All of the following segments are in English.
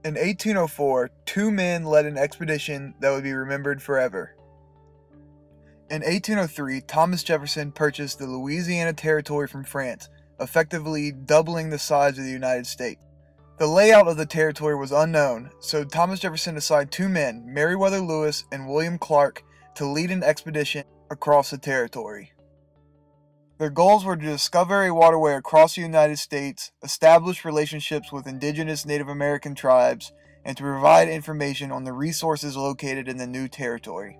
In 1804, two men led an expedition that would be remembered forever. In 1803, Thomas Jefferson purchased the Louisiana Territory from France, effectively doubling the size of the United States. The layout of the territory was unknown, so Thomas Jefferson assigned two men, Meriwether Lewis and William Clark, to lead an expedition across the territory. Their goals were to discover a waterway across the United States, establish relationships with indigenous Native American tribes, and to provide information on the resources located in the new territory.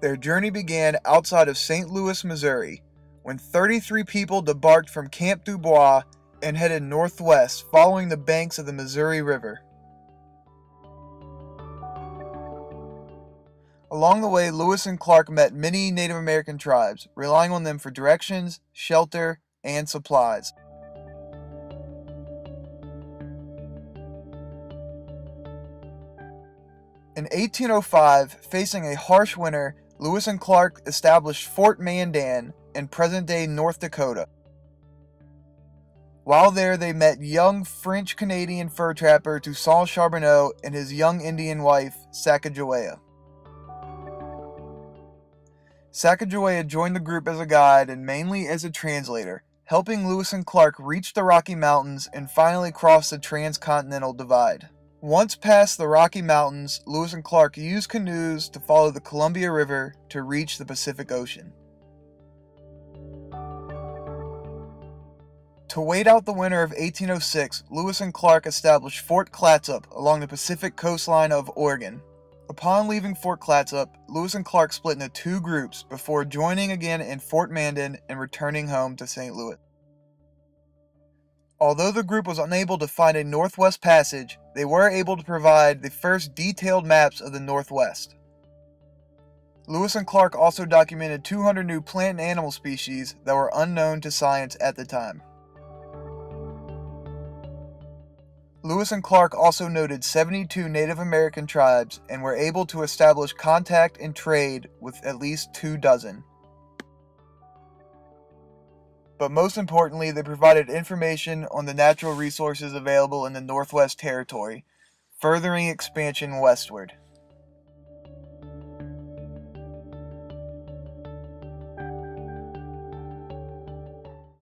Their journey began outside of St. Louis, Missouri, when 33 people debarked from Camp Dubois and headed northwest, following the banks of the Missouri River. Along the way, Lewis and Clark met many Native American tribes, relying on them for directions, shelter, and supplies. In 1805, facing a harsh winter, Lewis and Clark established Fort Mandan in present-day North Dakota. While there, they met young French-Canadian fur trapper Toussaint Charbonneau and his young Indian wife, Sacagawea. Sacagawea joined the group as a guide and mainly as a translator, helping Lewis and Clark reach the Rocky Mountains and finally cross the Transcontinental Divide. Once past the Rocky Mountains, Lewis and Clark used canoes to follow the Columbia River to reach the Pacific Ocean. To wait out the winter of 1806, Lewis and Clark established Fort Clatsop along the Pacific coastline of Oregon. Upon leaving Fort Clatsop, Lewis and Clark split into two groups before joining again in Fort Mandan and returning home to St. Louis. Although the group was unable to find a Northwest Passage, they were able to provide the first detailed maps of the Northwest. Lewis and Clark also documented 200 new plant and animal species that were unknown to science at the time. Lewis and Clark also noted 72 Native American tribes and were able to establish contact and trade with at least 24. But most importantly, they provided information on the natural resources available in the Northwest Territory, furthering expansion westward.